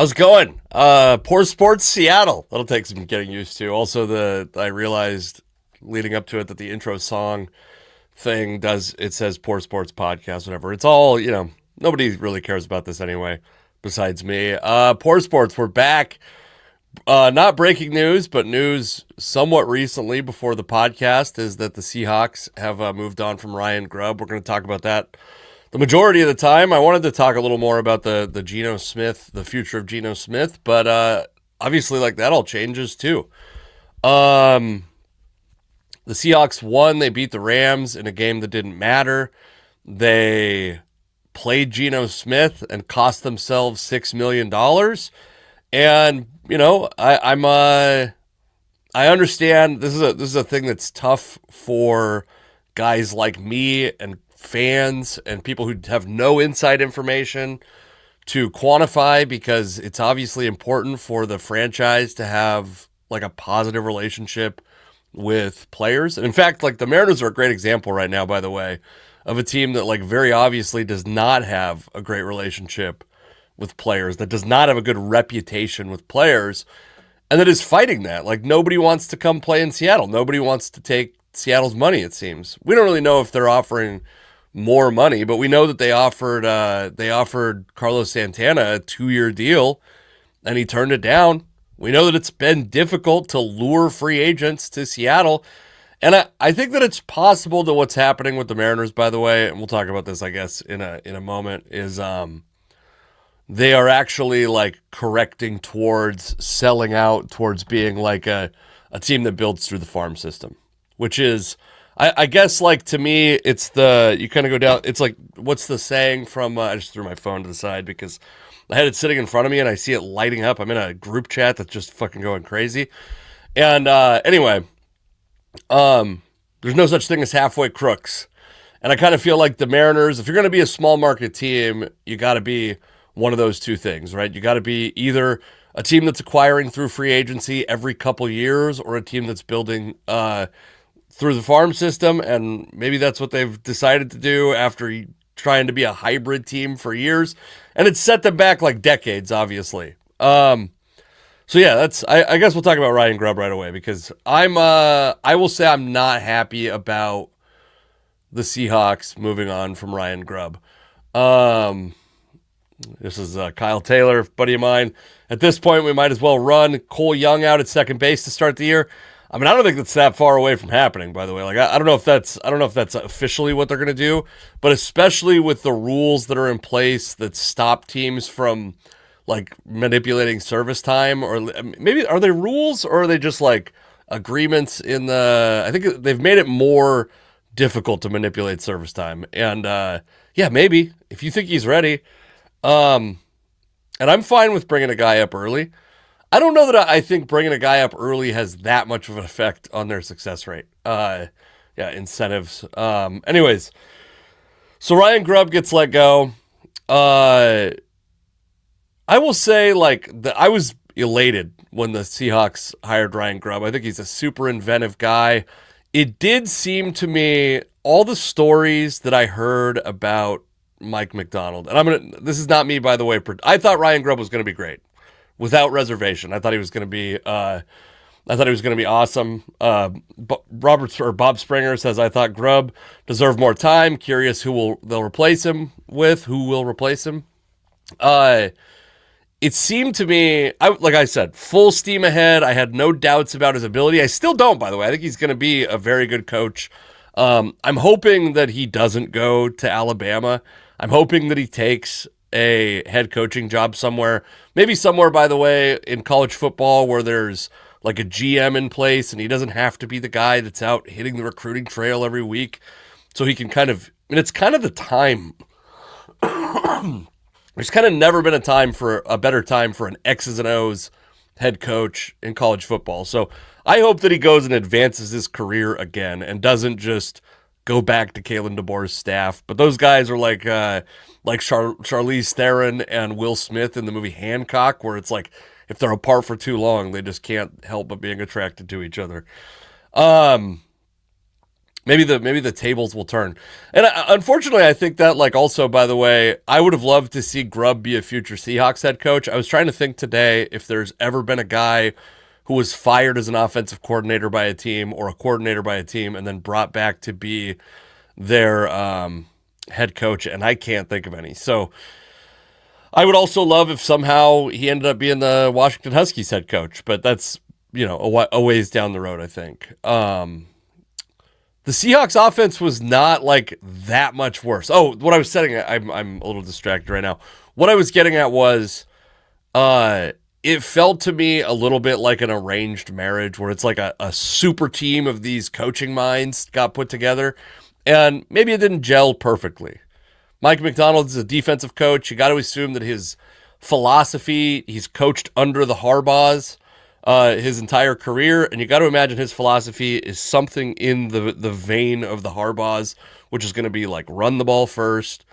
How's it going? Poor Sports Seattle. That'll take some getting used to. Also, I realized leading up to it that the intro song thing it says Poor Sports Podcast, whatever. It's all, nobody really cares about this anyway, besides me. Poor Sports, we're back. Not breaking news, but news somewhat recently before the podcast is that the Seahawks have moved on from Ryan Grubb. We're going to talk about that the majority of the time. I wanted to talk a little more about the Geno Smith, the future of Geno Smith, but obviously, like, that all changes too. The Seahawks won. They beat the Rams in a game that didn't matter. They played Geno Smith and cost themselves $6 million. And, I understand this is a thing that's tough for guys like me and fans and people who have no inside information to quantify, because it's obviously important for the franchise to have like a positive relationship with players. And in fact, like, the Mariners are a great example right now, by the way, of a team that, like, very obviously does not have a great relationship with players, that does not have a good reputation with players, and that is fighting that. Like, nobody wants to come play in Seattle. Nobody wants to take Seattle's money, it seems. We don't really know if they're offering more money, but we know that they offered Carlos Santana a 2-year deal, and he turned it down. We know that it's been difficult to lure free agents to Seattle. And I think that it's possible that what's happening with the Mariners, by the way, and we'll talk about this, I guess, in a moment, is they are actually, like, correcting towards selling out, towards being like a team that builds through the farm system, which is, I guess, like, to me, it's you kind of go down, it's like, what's the saying from, I just threw my phone to the side because I had it sitting in front of me and I see it lighting up. I'm in a group chat that's just fucking going crazy. And anyway, there's no such thing as halfway crooks. And I kind of feel like the Mariners, if you're going to be a small market team, you got to be one of those two things, right? You got to be either a team that's acquiring through free agency every couple years, or a team that's building through the farm system. And maybe that's what they've decided to do after trying to be a hybrid team for years. And it's set them back like decades, obviously. So yeah, I guess we'll talk about Ryan Grubb right away, because I will say I'm not happy about the Seahawks moving on from Ryan Grubb. This is Kyle Taylor, buddy of mine. At this point, we might as well run Cole Young out at second base to start the year. I mean, I don't think that's that far away from happening, by the way. Like, I don't know if that's officially what they're going to do, but especially with the rules that are in place that stop teams from, like, manipulating service time, or maybe are they rules, or are they just like agreements in I think they've made it more difficult to manipulate service time. And yeah, maybe if you think he's ready, and I'm fine with bringing a guy up early. I don't know that I think bringing a guy up early has that much of an effect on their success rate. Yeah, incentives. Anyways, so Ryan Grubb gets let go. I will say, like, I was elated when the Seahawks hired Ryan Grubb. I think he's a super inventive guy. It did seem to me, all the stories that I heard about Mike Macdonald, and this is not me, by the way, I thought Ryan Grubb was going to be great, without reservation. I thought he was going to be awesome. Bob Springer says, I thought Grubb deserved more time. Curious they'll replace him with. Who will replace him? It seemed to me, like I said, full steam ahead. I had no doubts about his ability. I still don't, by the way. I think he's going to be a very good coach. I'm hoping that he doesn't go to Alabama. I'm hoping that he takes a head coaching job somewhere. Maybe somewhere, by the way, in college football where there's like a GM in place and he doesn't have to be the guy that's out hitting the recruiting trail every week. So he can it's kind of the time. There's kind of never been a better time for an X's and O's head coach in college football. So I hope that he goes and advances his career again and doesn't just go back to Kalen DeBoer's staff. But those guys are like Charlize Theron and Will Smith in the movie Hancock, where it's like, if they're apart for too long, they just can't help but being attracted to each other. maybe the tables will turn. And unfortunately, I think that, like, also, by the way, I would have loved to see Grubb be a future Seahawks head coach. I was trying to think today if there's ever been a guy who was fired as an offensive coordinator by a team or a coordinator by a team and then brought back to be their head coach, and I can't think of any. So I would also love if somehow he ended up being the Washington Huskies head coach, but that's, a ways down the road, I think. The Seahawks offense was not like that much worse. Oh, what I was saying, I'm a little distracted right now. What I was getting at was, it felt to me a little bit like an arranged marriage where it's like a super team of these coaching minds got put together, and maybe it didn't gel perfectly. Mike McDonald is a defensive coach. You got to assume that his philosophy, he's coached under the Harbaughs his entire career, and you got to imagine his philosophy is something in the vein of the Harbaughs, which is going to be like run the ball first,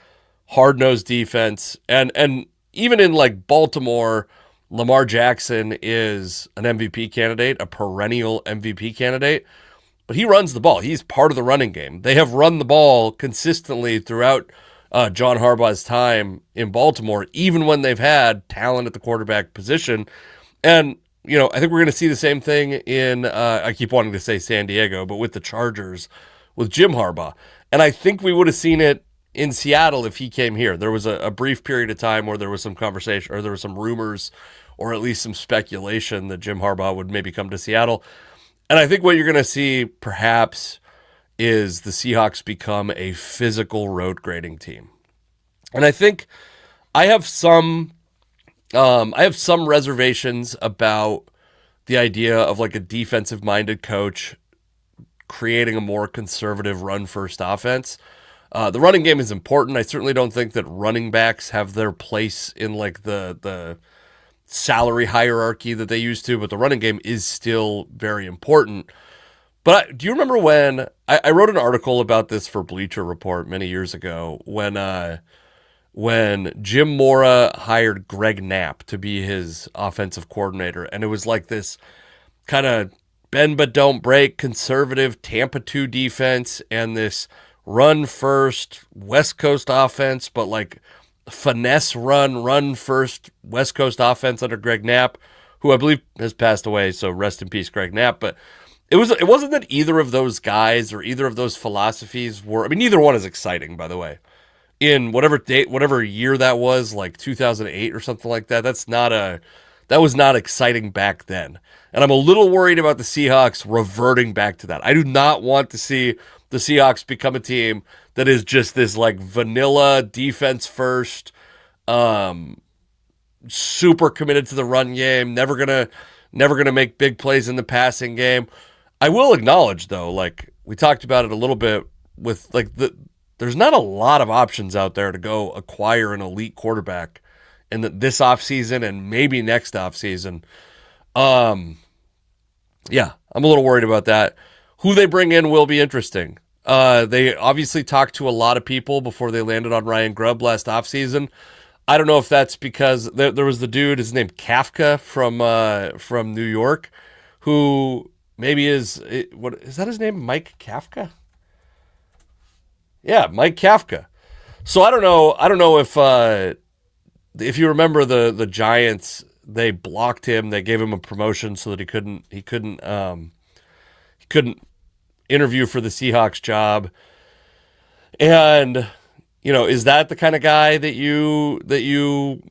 hard-nosed defense, and even in like Baltimore, Lamar Jackson is an MVP candidate, a perennial MVP candidate, but he runs the ball. He's part of the running game. They have run the ball consistently throughout John Harbaugh's time in Baltimore, even when they've had talent at the quarterback position. And I think we're going to see the same thing in, I keep wanting to say San Diego, but with the Chargers, with Jim Harbaugh. And I think we would have seen it in Seattle if he came here. There was a brief period of time where there was some conversation, or there were some rumors, or at least some speculation that Jim Harbaugh would maybe come to Seattle. And I think what you're going to see, perhaps, is the Seahawks become a physical road grading team. And I think I have some reservations about the idea of like a defensive-minded coach creating a more conservative run-first offense. The running game is important. I certainly don't think that running backs have their place in like the salary hierarchy that they used to, but the running game is still very important. But do you remember when I wrote an article about this for Bleacher Report many years ago when Jim Mora hired Greg Knapp to be his offensive coordinator, and it was like this kind of bend but don't break conservative Tampa 2 defense and this run first West Coast offense, but like finesse run first West Coast offense under Greg Knapp, who I believe has passed away, so rest in peace, Greg Knapp. But it wasn't that either of those guys or either of those philosophies were, I mean, neither one is exciting, by the way. In whatever year that was, like 2008 or something like that, that was not exciting back then. And I'm a little worried about the Seahawks reverting back to that. I do not want to see the Seahawks become a team that is just this like vanilla defense first, super committed to the run game, never gonna make big plays in the passing game. I will acknowledge though, like we talked about it a little bit with like there's not a lot of options out there to go acquire an elite quarterback in this offseason and maybe next offseason. Yeah, I'm a little worried about that. Who they bring in will be interesting. They obviously talked to a lot of people before they landed on Ryan Grubb last offseason. I don't know if that's because there was the dude, his name Kafka from New York, who maybe is that his name? Mike Kafka? Yeah, Mike Kafka. So I don't know if you remember the Giants, they blocked him. They gave him a promotion so that he couldn't interview for the Seahawks job. And is that the kind of guy that you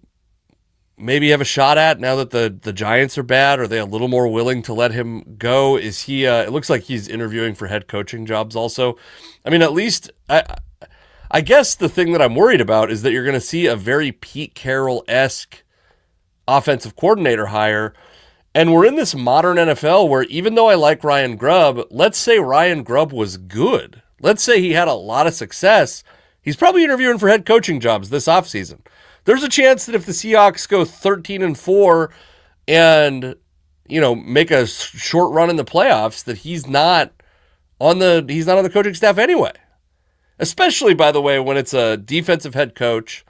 maybe have a shot at now that the Giants are bad? Are they a little more willing to let him go? Is he it looks like he's interviewing for head coaching jobs also. I mean, at least I guess the thing that I'm worried about is that you're going to see a very Pete Carroll-esque offensive coordinator hire. And we're in this modern NFL where even though I like Ryan Grubb, let's say Ryan Grubb was good. Let's say he had a lot of success. He's probably interviewing for head coaching jobs this offseason. There's a chance that if the Seahawks go 13-4 and, make a short run in the playoffs, that he's not on the coaching staff anyway. Especially, by the way, when it's a defensive head coach,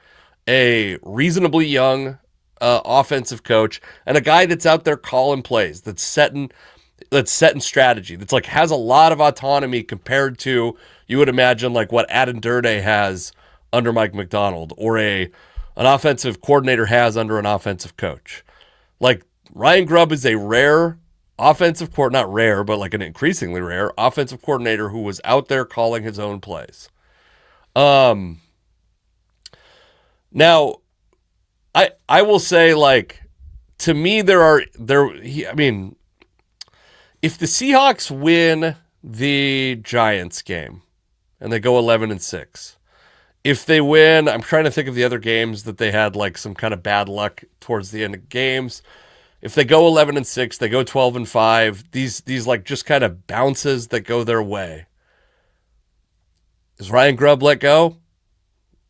a reasonably young offensive coach, and a guy that's out there calling plays, that's setting that's set in strategy. That's like has a lot of autonomy compared to, you would imagine, like what Adam Durde has under Mike Macdonald, or an offensive coordinator has under an offensive coach. Like Ryan Grubb is a rare offensive not rare, but like an increasingly rare offensive coordinator who was out there calling his own plays. Now, I will say, like, to me, if the Seahawks win the Giants game and they go 11-6, if they win, I'm trying to think of the other games that they had like some kind of bad luck towards the end of games. If they go 11-6, they go 12-5. These like just kind of bounces that go their way. Is Ryan Grubb let go?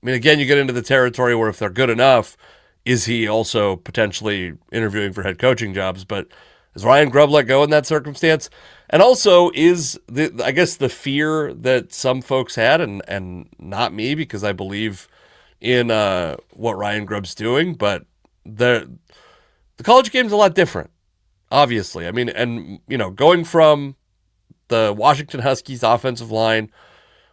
I mean, again, you get into the territory where if they're good enough, is he also potentially interviewing for head coaching jobs? But is Ryan Grubb let go in that circumstance? And also, is the fear that some folks had, and not me, because I believe in what Ryan Grubb's doing, but the college game's a lot different, obviously. I mean, and going from the Washington Huskies offensive line,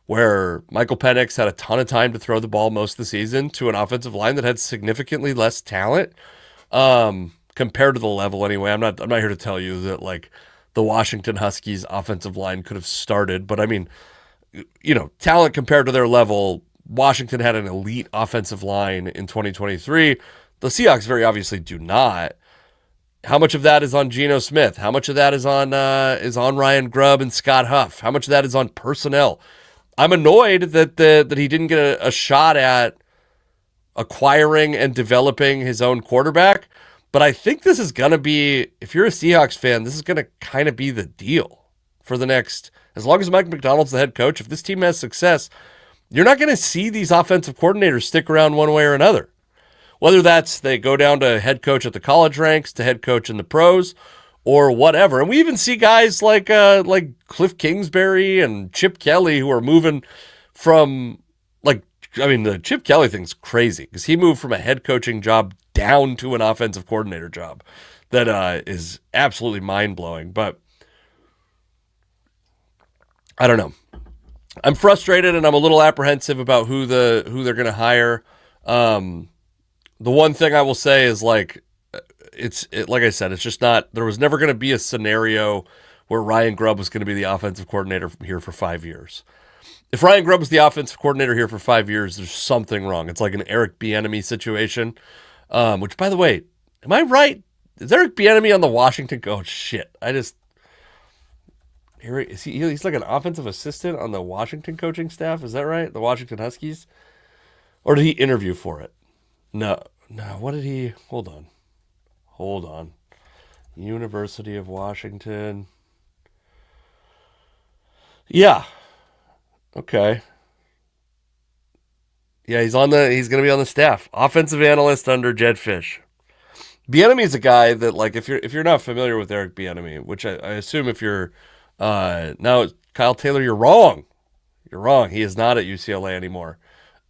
where Michael Penix had a ton of time to throw the ball most of the season, to an offensive line that had significantly less talent, compared to the level anyway. I'm not here to tell you that like the Washington Huskies offensive line could have started, but I mean, talent compared to their level, Washington had an elite offensive line in 2023. The Seahawks very obviously do not. How much of that is on Geno Smith? How much of that is on Ryan Grubb and Scott Huff? How much of that is on personnel? I'm annoyed that he didn't get a shot at acquiring and developing his own quarterback, but I think this is going to be, if you're a Seahawks fan, this is going to kind of be the deal for the next, as long as Mike Macdonald's the head coach. If this team has success, you're not going to see these offensive coordinators stick around one way or another. Whether that's they go down to head coach at the college ranks, to head coach in the pros, or whatever. And we even see guys like Cliff Kingsbury and Chip Kelly who are moving from, the Chip Kelly thing's crazy because he moved from a head coaching job down to an offensive coordinator job. That is absolutely mind-blowing. But I don't know. I'm frustrated and I'm a little apprehensive about who they're going to hire. The one thing I will say is like I said, it's just not, there was never going to be a scenario where Ryan Grubb was going to be the offensive coordinator here for 5 years. If Ryan Grubb was the offensive coordinator here for 5 years, there's something wrong. It's like an Eric Bieniemy situation, which, by the way, am I right? Is Eric Bieniemy on the Washington? Oh, shit. He's like an offensive assistant on the Washington coaching staff. Is that right? The Washington Huskies? Or did he interview for it? No. What did he, hold on. University of Washington. Yeah. Okay. Yeah, he's going to be on the staff. Offensive analyst under Jed Fish. Bieniemy is a guy that, like, if you're not familiar with Eric Bieniemy, which I assume if you're now, Kyle Taylor, you're wrong. You're wrong. He is not at UCLA anymore.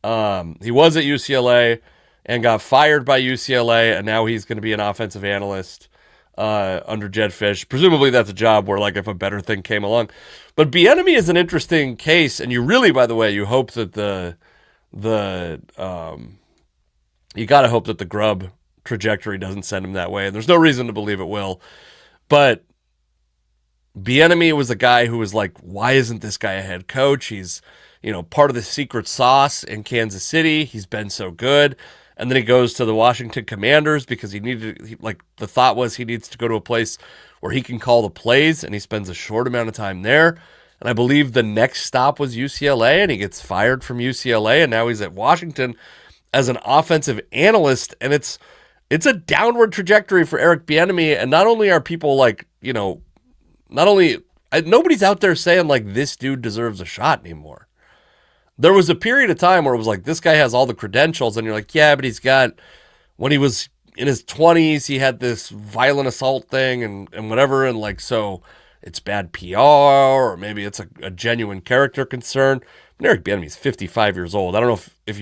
He was at UCLA and got fired by UCLA, and now he's going to be an offensive analyst under Jed Fish. Presumably that's a job where, like, if a better thing came along. But Bieniemy is an interesting case, and you really, by the way, you hope that you got to hope that the Grubb trajectory doesn't send him that way, and there's no reason to believe it will. But Bieniemy was a guy who was like, why isn't this guy a head coach? He's, part of the secret sauce in Kansas City. He's been so good. And then he goes to the Washington Commanders because the thought was he needs to go to a place where he can call the plays, and he spends a short amount of time there. And I believe the next stop was UCLA, and he gets fired from UCLA, and now he's at Washington as an offensive analyst. And it's a downward trajectory for Eric Bieniemy. And not only are people nobody's out there saying like this dude deserves a shot anymore. There was a period of time where it was like, this guy has all the credentials, and you're like, yeah, but when he was in his 20s, he had this violent assault thing and whatever, and like, so it's bad PR, or maybe it's a genuine character concern. And Eric Bieniemy's 55 years old. I don't know if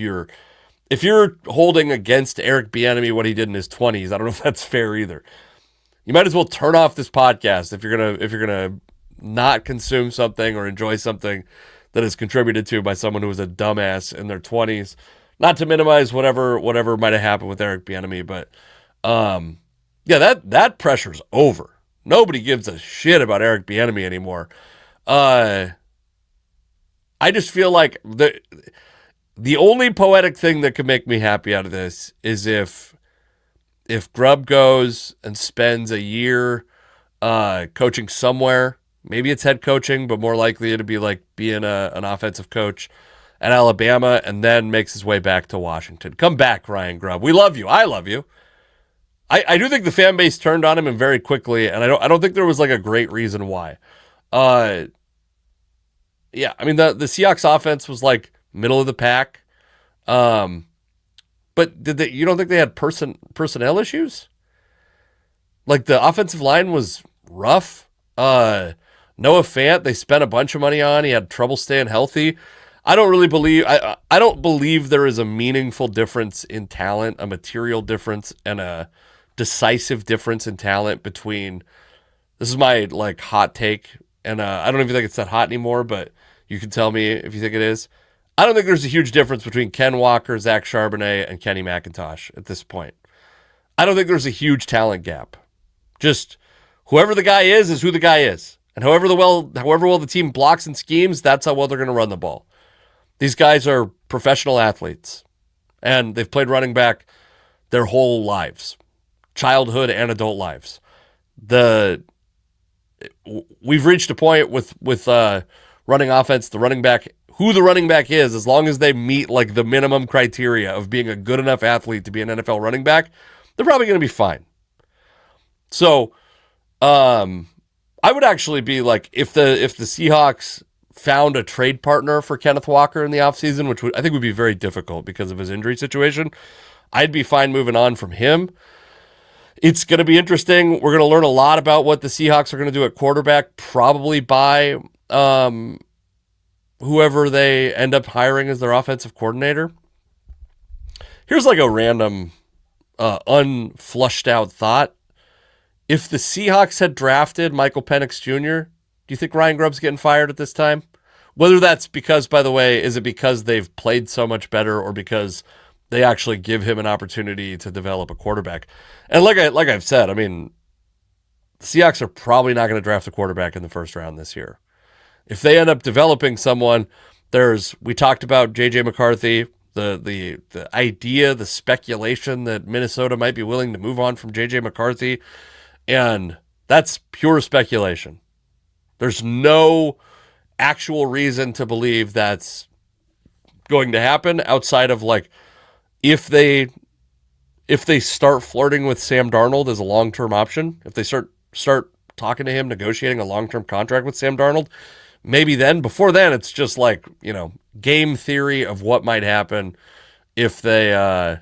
you're holding against Eric Bieniemy what he did in his 20s. I don't know if that's fair either. you might as well turn off this podcast if you're gonna not consume something or enjoy something that is contributed to by someone who was a dumbass in their 20s. Not to minimize whatever might have happened with Eric Bieniemy, but yeah, that pressure's over. Nobody gives a shit about Eric Bieniemy anymore. I just feel like the only poetic thing that could make me happy out of this is if Grubb goes and spends a year coaching somewhere. Maybe it's head coaching, but more likely it'd be like being an offensive coach at Alabama, and then makes his way back to Washington. Come back, Ryan Grubb. We love you. I love you. I do think the fan base turned on him and very quickly, and I don't think there was like a great reason why. Yeah, I mean the Seahawks offense was like middle of the pack. But you don't think they had personnel issues? Like the offensive line was rough. Noah Fant, they spent a bunch of money on. He had trouble staying healthy. I don't believe there is a meaningful difference in talent, a material difference, and a decisive difference in talent between. This is my like hot take, and I don't even think it's that hot anymore, but you can tell me if you think it is. I don't think there's a huge difference between Ken Walker, Zach Charbonnet, and Kenny McIntosh at this point. I don't think there's a huge talent gap. Just whoever the guy is who the guy is. And however well the team blocks and schemes, that's how well they're going to run the ball. These guys are professional athletes, and they've played running back their whole lives, childhood and adult lives. We've reached a point with running offense, the running back, who the running back is, as long as they meet like the minimum criteria of being a good enough athlete to be an NFL running back, they're probably going to be fine. So, I would actually be like, if the Seahawks found a trade partner for Kenneth Walker in the offseason, which I think would be very difficult because of his injury situation, I'd be fine moving on from him. It's going to be interesting. We're going to learn a lot about what the Seahawks are going to do at quarterback, probably by whoever they end up hiring as their offensive coordinator. Here's like a random unflushed out thought. If the Seahawks had drafted Michael Penix Jr., do you think Ryan Grubb's getting fired at this time? Whether that's because, by the way, is it because they've played so much better or because they actually give him an opportunity to develop a quarterback? And like I've said, I mean, the Seahawks are probably not going to draft a quarterback in the first round this year. If they end up developing someone, we talked about J.J. McCarthy, the idea, the speculation that Minnesota might be willing to move on from J.J. McCarthy, and that's pure speculation. There's no actual reason to believe that's going to happen outside of like if they start flirting with Sam Darnold as a long-term option, if they start talking to him, negotiating a long-term contract with Sam Darnold, maybe then. Before then, it's just like, game theory of what might happen if they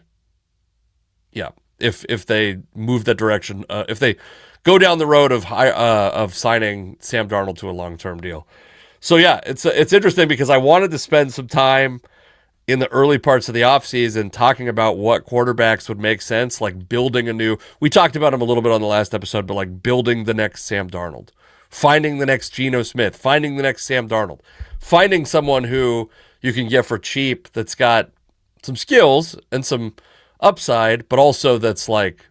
if they move that direction, if they go down the road of signing Sam Darnold to a long-term deal. So yeah, it's interesting because I wanted to spend some time in the early parts of the offseason talking about what quarterbacks would make sense, like building we talked about him a little bit on the last episode, but like building the next Sam Darnold, finding the next Geno Smith, finding the next Sam Darnold, finding someone who you can get for cheap that's got some skills and some upside, but also that's like,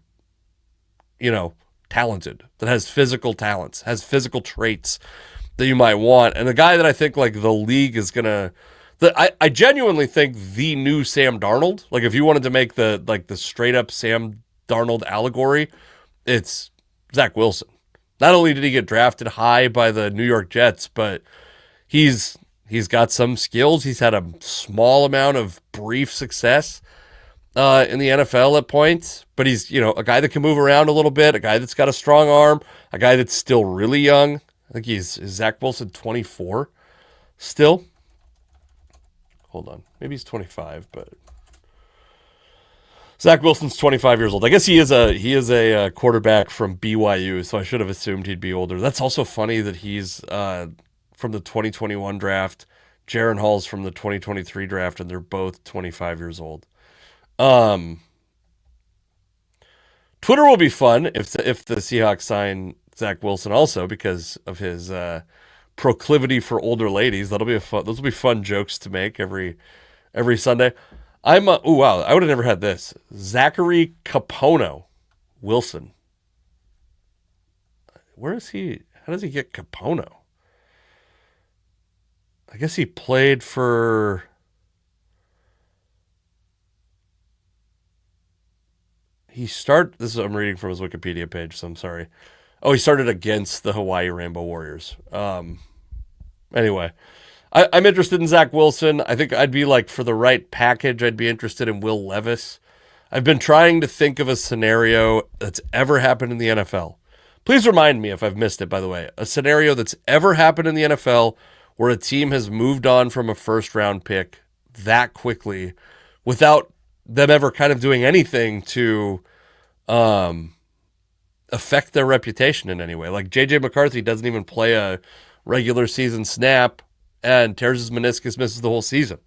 talented, that has physical talents, has physical traits that you might want. And the guy that I think like the league is going to, I genuinely think the new Sam Darnold, like if you wanted to make the straight up Sam Darnold allegory, it's Zach Wilson. Not only did he get drafted high by the New York Jets, but he's got some skills. He's had a small amount of brief success in the NFL at points, but he's, a guy that can move around a little bit, a guy that's got a strong arm, a guy that's still really young. I think is Zach Wilson 24 still? Hold on. Maybe he's 25, but Zach Wilson's 25 years old. I guess he is a quarterback from BYU, so I should have assumed he'd be older. That's also funny that he's from the 2021 draft. Jaron Hall's from the 2023 draft, and they're both 25 years old. Twitter will be fun if the Seahawks sign Zach Wilson also because of his proclivity for older ladies. Those will be fun jokes to make every Sunday. Oh wow, I would have never had this. Zachary Capono Wilson. Where is he? How does he get Capono? I guess he played for. I'm reading from his Wikipedia page, so I'm sorry. Oh, he started against the Hawaii Rainbow Warriors. Anyway, I'm interested in Zach Wilson. I think I'd be like, for the right package, I'd be interested in Will Levis. I've been trying to think of a scenario that's ever happened in the NFL. Please remind me if I've missed it, by the way. A scenario that's ever happened in the NFL where a team has moved on from a first-round pick that quickly without them ever kind of doing anything to affect their reputation in any way. Like J.J. McCarthy doesn't even play a regular season snap and tears his meniscus, misses the whole season.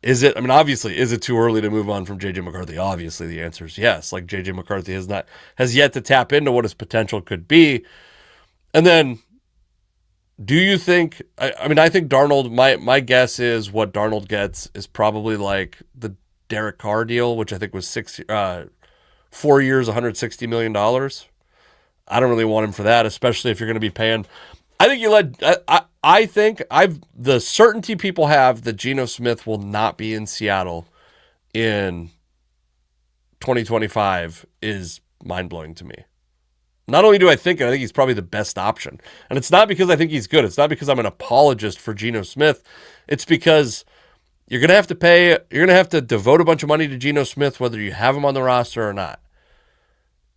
Obviously, is it too early to move on from J.J. McCarthy? Obviously, the answer is yes. Like J.J. McCarthy has yet to tap into what his potential could be. And then, do you think, I think Darnold, my guess is what Darnold gets is probably like the Derek Carr deal, which I think was 4 years, $160 million. I don't really want him for that, especially if you're going to be paying. I think the certainty people have that Geno Smith will not be in Seattle in 2025 is mind-blowing to me. Not only do I think he's probably the best option. And it's not because I think he's good. It's not because I'm an apologist for Geno Smith. It's because you're going to have to devote a bunch of money to Geno Smith, whether you have him on the roster or not.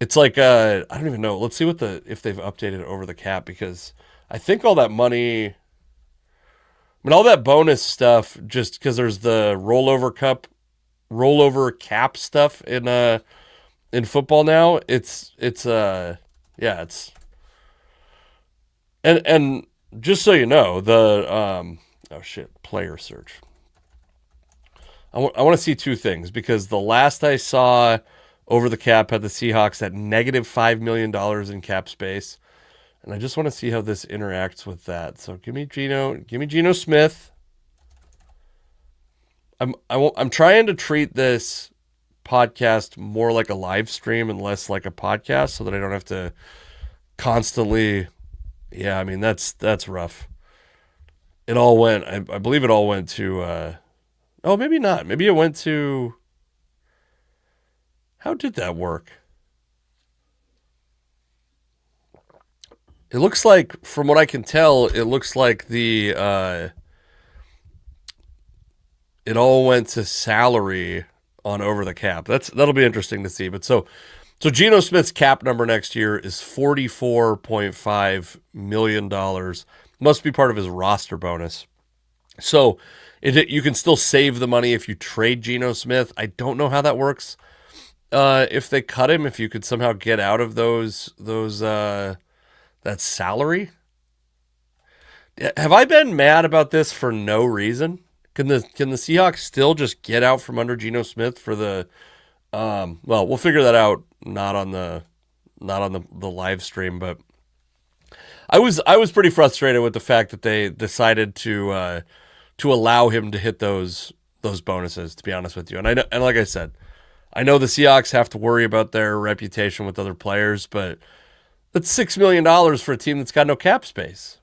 It's like, I don't even know. Let's see if they've updated over the cap, because I think all that money, all that bonus stuff, just because there's the rollover cap stuff in football now. And just so you know, player search. I want to see two things, because the last I saw over the cap had the Seahawks at negative $5 million in cap space. And I just want to see how this interacts with that. So give me Geno Smith. I'm trying to treat this podcast more like a live stream and less like a podcast, so that I don't have to constantly. Yeah, that's rough. It all went. I believe it all went to. Oh, maybe not. Maybe it went to. How did that work? It looks like, from what I can tell, it looks like it all went to salary on over the cap. That'll be interesting to see. But so Geno Smith's cap number next year is $44.5 million. Must be part of his roster bonus. So you can still save the money if you trade Geno Smith. I don't know how that works. If they cut him, if you could somehow get out of that salary. Have I been mad about this for no reason? Can the Seahawks still just get out from under Geno Smith for the? Well, we'll figure that out. Not on the live stream, but I was pretty frustrated with the fact that they decided to allow him to hit those bonuses. To be honest with you, and like I said, I know the Seahawks have to worry about their reputation with other players, but that's $6 million for a team that's got no cap space.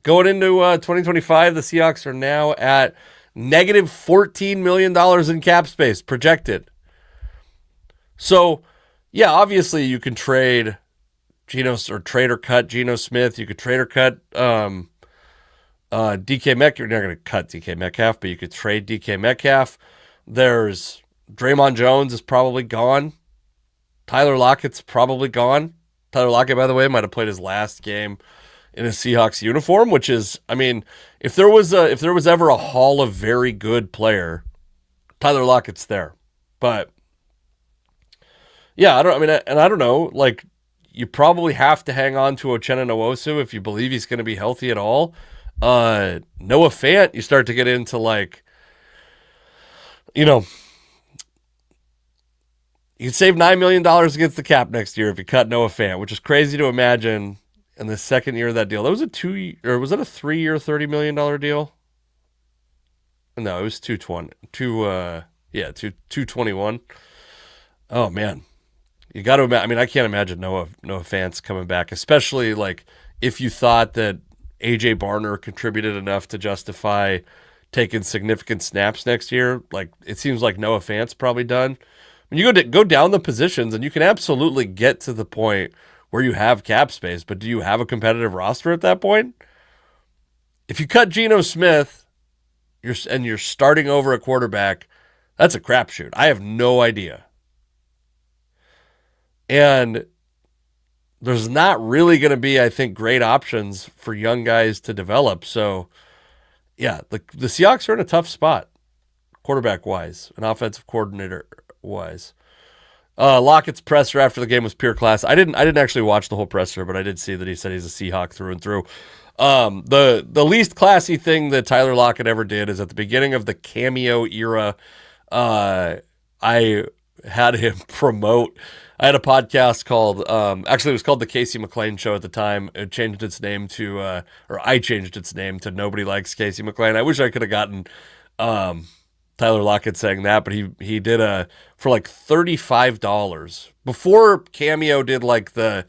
Going into 2025, the Seahawks are now at negative $14 million in cap space projected. So, yeah, obviously you can trade or cut Geno Smith. You could trade or cut DK Metcalf. You're not going to cut DK Metcalf, but you could trade DK Metcalf. There's Draymond Jones is probably gone. Tyler Lockett's probably gone. Tyler Lockett, by the way, might have played his last game in a Seahawks uniform, which is, if there was ever a Hall of Very Good player, Tyler Lockett's there. But yeah, I don't know. Like, you probably have to hang on to Uchenna Nwosu if you believe he's going to be healthy at all. Noah Fant, you start to get into You can save $9 million against the cap next year if you cut Noah Fant, which is crazy to imagine in the second year of that deal. That was a 3-year, $30 million deal? No, it was 220. 221. Oh man. You got to imagine. I mean, I can't imagine Noah Fant's coming back, especially like if you thought that AJ Barner contributed enough to justify taking significant snaps next year. Like it seems like Noah Fant's probably done. When you go down the positions, and you can absolutely get to the point where you have cap space, but do you have a competitive roster at that point? If you cut Geno Smith, you're starting over a quarterback, that's a crapshoot. I have no idea. And there's not really going to be, I think, great options for young guys to develop. So, yeah, the Seahawks are in a tough spot, quarterback-wise and offensive coordinator-wise. Lockett's presser after the game was pure class. I didn't actually watch the whole presser, but I did see that he said he's a Seahawk through and through. The least classy thing that Tyler Lockett ever did is at the beginning of the Cameo era, I had him promote. I had a podcast called, actually it was called the Casey McLean Show at the time. It changed its name to, or I changed its name to Nobody Likes Casey McLean. I wish I could have gotten Tyler Lockett saying that, but he did for like $35 before Cameo did like this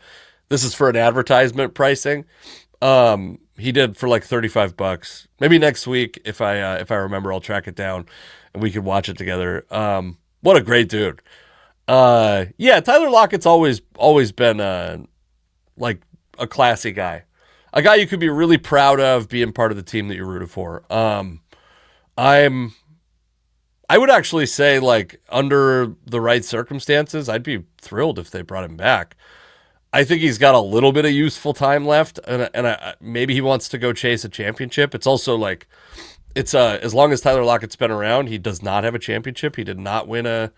is for an advertisement pricing. He did for like $35. Maybe next week if I remember, I'll track it down and we can watch it together. What a great dude. Yeah, Tyler Lockett's always been like a classy guy, a guy you could be really proud of being part of the team that you're rooting for. I would actually say, like, under the right circumstances, I'd be thrilled if they brought him back. I think he's got a little bit of useful time left, and maybe he wants to go chase a championship. It's also like, it's as long as Tyler Lockett's been around, he does not have a championship. He did not win a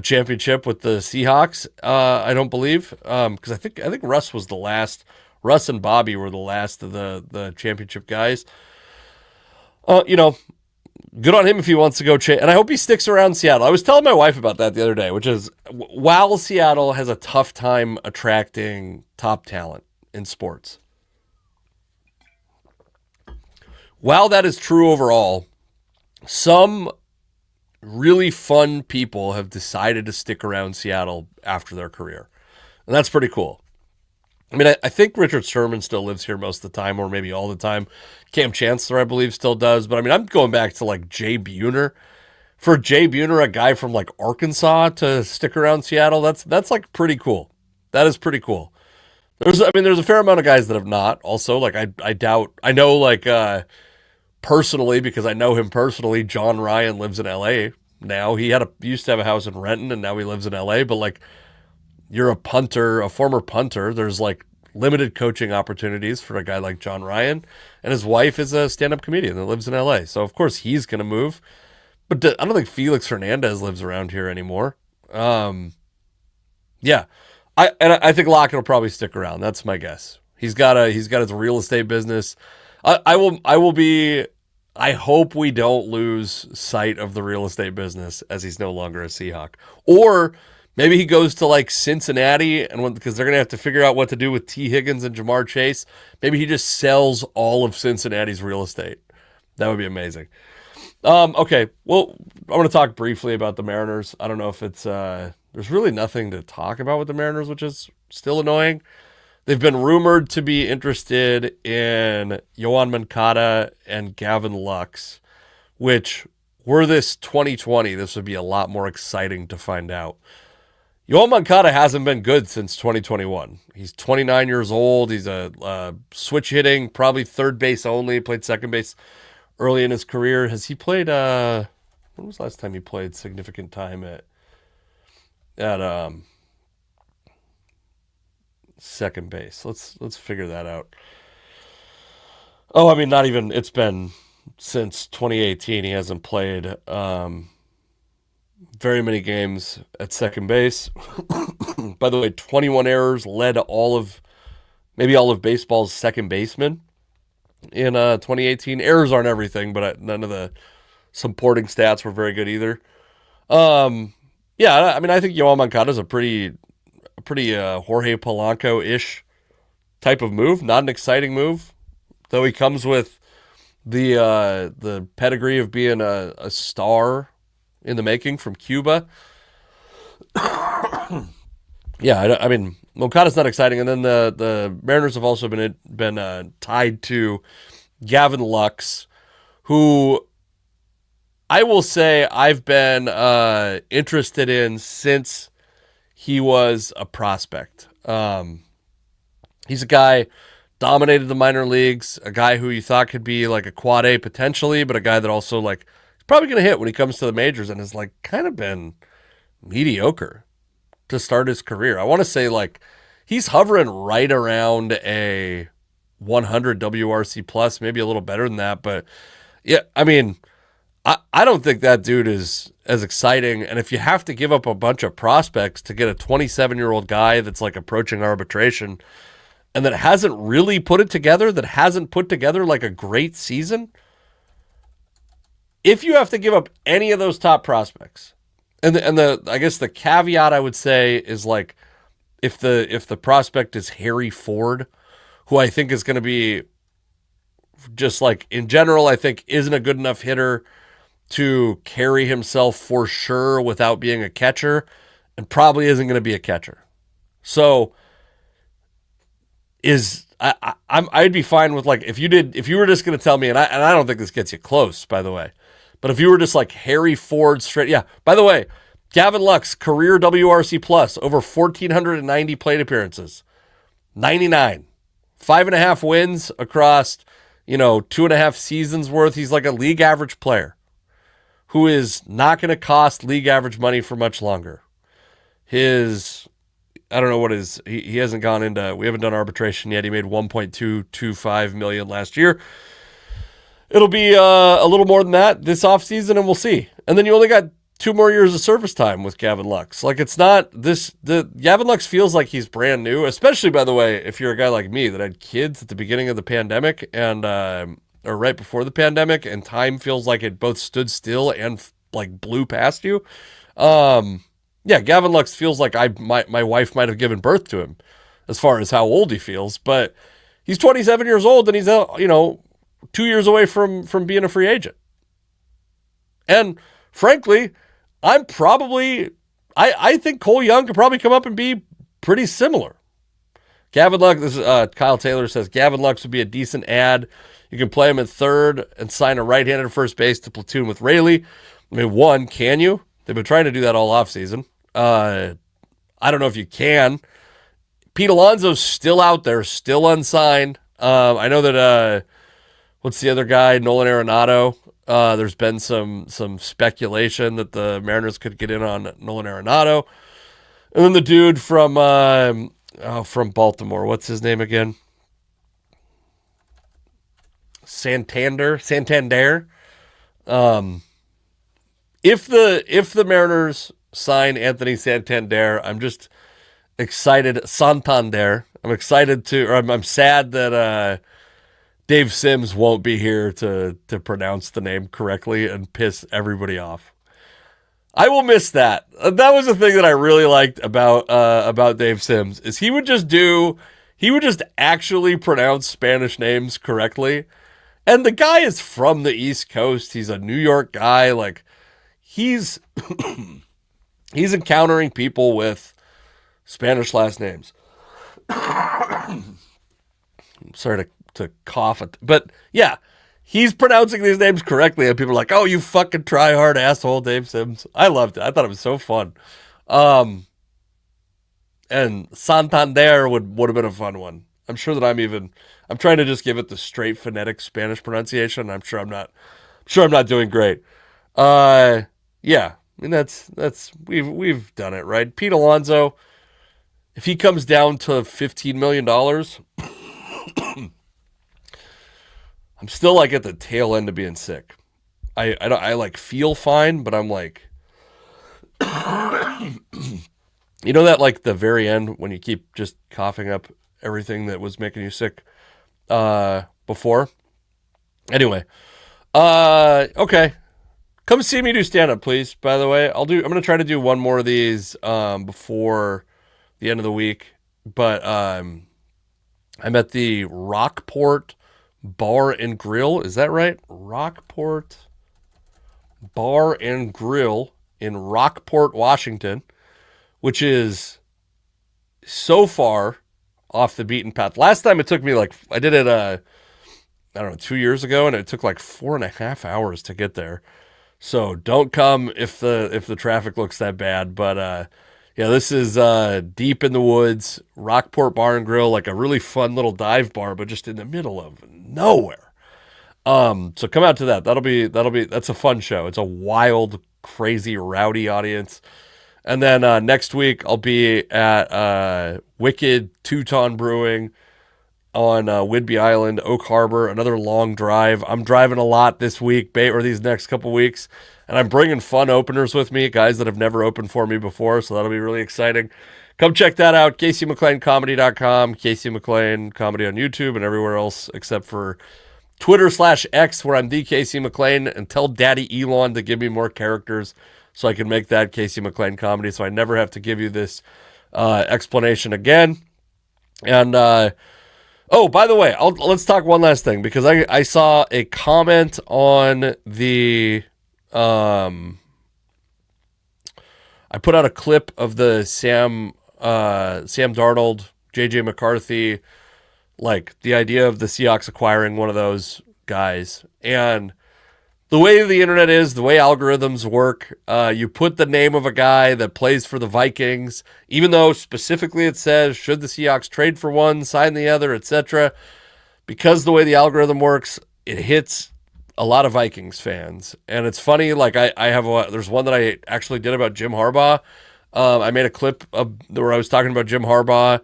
championship with the Seahawks, I don't believe, because I think Russ was the last. Russ and Bobby were the last of the championship guys. Good on him if he wants to go chase. And I hope he sticks around Seattle. I was telling my wife about that the other day, which is while Seattle has a tough time attracting top talent in sports, while that is true overall, some really fun people have decided to stick around Seattle after their career. And that's pretty cool. I mean, I think Richard Sherman still lives here most of the time, or maybe all the time. Cam Chancellor, I believe, still does. But I mean, I'm going back to like Jay Buhner. For Jay Buhner, a guy from like Arkansas, to stick around Seattle, that's like pretty cool. That is pretty cool. There's a fair amount of guys that have not. Also, like I doubt. I know like personally, because I know him personally. John Ryan lives in L.A. now. He used to have a house in Renton, and now he lives in L.A. But like, you're a punter, a former punter. There's like limited coaching opportunities for a guy like John Ryan, and his wife is a stand-up comedian that lives in LA. So of course he's going to move, but I don't think Felix Hernandez lives around here anymore. Yeah, I think Lockett will probably stick around. That's my guess. He's got his real estate business. I hope we don't lose sight of the real estate business as he's no longer a Seahawk. Or maybe he goes to like Cincinnati, and because they're going to have to figure out what to do with T. Higgins and Jamar Chase, maybe he just sells all of Cincinnati's real estate. That would be amazing. Okay, well, I want to talk briefly about the Mariners. I don't know if it's there's really nothing to talk about with the Mariners, which is still annoying. They've been rumored to be interested in Yoan Moncada and Gavin Lux, which, were this 2020, this would be a lot more exciting to find out. Yoan Moncada hasn't been good since 2021. He's 29 years old. He's a switch hitting, probably third base only. Played second base early in his career. Has he played? When was the last time he played significant time at second base? Let's figure that out. Oh, I mean, not even. It's been since 2018. He hasn't played very many games at second base. By the way, 21 errors, led all of baseball's second basemen in 2018. Errors aren't everything, but none of the supporting stats were very good either. Yeah, I mean, I think Yoel Moncada is a pretty Jorge Polanco-ish type of move. Not an exciting move, though he comes with the pedigree of being a star in the making from Cuba. Yeah, I mean, Moncada's not exciting, and then the Mariners have also been tied to Gavin Lux, who I will say I've been interested in since he was a prospect. He's a guy dominated the minor leagues, a guy who you thought could be like a quad A potentially, but a guy that also like is probably going to hit when he comes to the majors, and has like kind of been mediocre to start his career. I want to say like he's hovering right around a 100 WRC plus, maybe a little better than that. But yeah, I mean, I don't think that dude is as exciting. And if you have to give up a bunch of prospects to get a 27-year-old guy that's like approaching arbitration and that hasn't really put it together, that hasn't put together like a great season, if you have to give up any of those top prospects, and I guess the caveat I would say is like if the prospect is Harry Ford, who I think is going to be just like in general, I think isn't a good enough hitter to carry himself for sure without being a catcher, and probably isn't going to be a catcher. So I'd be fine with like if you were just going to tell me, and I don't think this gets you close, by the way, but if you were just like Harry Ford straight, yeah. By the way, Gavin Lux career WRC plus over 1,490 plate appearances, 99, 5.5 wins across 2.5 seasons worth. He's like a league average player who is not going to cost league average money for much longer. I don't know what he hasn't gone into, we haven't done arbitration yet. He made $1.225 million last year. It'll be a little more than that this offseason, and we'll see. And then you only got 2 more years of service time with Gavin Lux. Like, it's not the Gavin Lux feels like he's brand new, especially, by the way, if you're a guy like me that had kids at the beginning of the pandemic and or right before the pandemic, and time feels like it both stood still and like blew past you. Yeah, Gavin Lux feels like my wife might have given birth to him as far as how old he feels, but he's 27 years old and he's 2 years away from being a free agent. And frankly, I think Cole Young could probably come up and be pretty similar. Gavin Lux, this is, Kyle Taylor says Gavin Lux would be a decent ad. You can play him at third and sign a right-handed first base to platoon with Raley. I mean, can you? They've been trying to do that all offseason. I don't know if you can. Pete Alonso's still out there, still unsigned. I know that, what's the other guy? Nolan Arenado. There's been some speculation that the Mariners could get in on Nolan Arenado. And then the dude from Baltimore. What's his name again? Santander. If the Mariners sign Anthony Santander, I'm just excited. Santander. I'm excited I'm sad that Dave Sims won't be here to pronounce the name correctly and piss everybody off. I will miss that. That was the thing that I really liked about Dave Sims is he would just actually pronounce Spanish names correctly. And the guy is from the East Coast. He's a New York guy. Like he's he's encountering people with Spanish last names. I'm sorry to cough at, but yeah, he's pronouncing these names correctly, and people are like, "Oh, you fucking try hard asshole, Dave Sims." I loved it. I thought it was so fun. And Santander would have been a fun one. I'm sure that I'm trying to just give it the straight phonetic Spanish pronunciation. I'm sure I'm not doing great. Yeah, I mean that's we've done it right. Pete Alonso, if he comes down to $15 million, I'm still like at the tail end of being sick. I like feel fine, but I'm like, you know that like the very end when you keep just coughing up everything that was making you sick before. Anyway, okay. Come see me do stand up, please. By the way, I'm going to try to do one more of these before the end of the week. But I'm at the Rockport Bar and Grill. Is that right? Rockport Bar and Grill in Rockport, Washington, which is so far off the beaten path. Last time it took me I did it, I don't know, 2 years ago, and it took 4.5 hours to get there. So don't come if the traffic looks that bad. But yeah, this is deep in the woods, Rockport Bar and Grill, like a really fun little dive bar, but just in the middle of nowhere. So come out to that. That's a fun show. It's a wild, crazy, rowdy audience. And then next week I'll be at Wicked Teuton Brewing on Whidbey Island, Oak Harbor, another long drive. I'm driving a lot this week, or these next couple weeks, and I'm bringing fun openers with me, guys that have never opened for me before, so that'll be really exciting. Come check that out, CaseyMcLeanComedy.com, Casey McLean Comedy on YouTube, and everywhere else except for Twitter/X, where I'm the Casey McLean, and tell Daddy Elon to give me more characters so I can make that Casey McLean Comedy, so I never have to give you this explanation again. And oh, by the way, let's talk one last thing, because I saw a comment on the I put out a clip of the Sam Darnold, JJ McCarthy, the idea of the Seahawks acquiring one of those guys. And the way the internet is, the way algorithms work, you put the name of a guy that plays for the Vikings, even though specifically it says, should the Seahawks trade for one, sign the other, etc. Because the way the algorithm works, it hits a lot of Vikings fans. And it's funny, there's one that I actually did about Jim Harbaugh. I made a clip where I was talking about Jim Harbaugh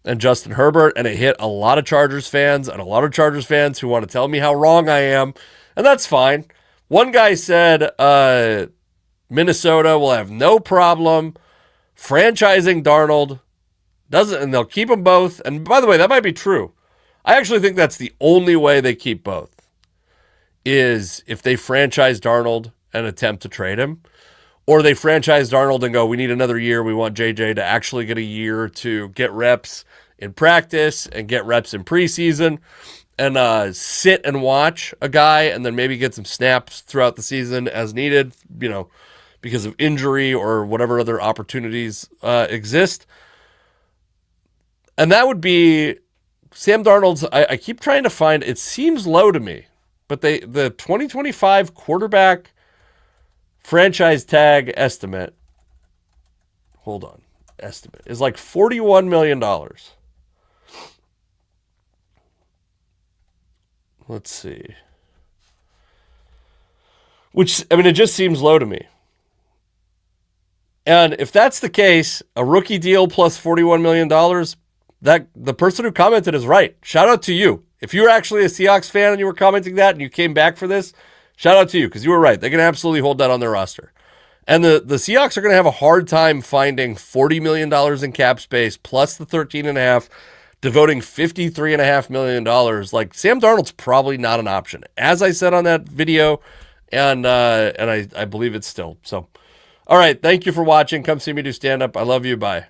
and Justin Herbert, and it hit a lot of Chargers fans, and a lot of Chargers fans who want to tell me how wrong I am, and that's fine. One guy said Minnesota will have no problem franchising Darnold, and they'll keep them both. And by the way, that might be true. I actually think that's the only way they keep both, is if they franchise Darnold and attempt to trade him, or they franchise Darnold and go, we need another year. We want JJ to actually get a year to get reps in practice and get reps in preseason, and sit and watch a guy and then maybe get some snaps throughout the season as needed, because of injury or whatever other opportunities exist. And that would be Sam Darnold's. I keep trying to find, it seems low to me, but the 2025 quarterback franchise tag estimate, estimate is $41 million. Let's see. It just seems low to me. And if that's the case, a rookie deal plus $41 million, that the person who commented is right. Shout out to you. If you were actually a Seahawks fan and you were commenting that and you came back for this, shout out to you, because you were right. They can absolutely hold that on their roster. And the Seahawks are going to have a hard time finding $40 million in cap space plus the 13.5, devoting $53.5 million. Sam Darnold's probably not an option, as I said on that video, and I believe it's still. So, all right, thank you for watching. Come see me do stand-up. I love you. Bye.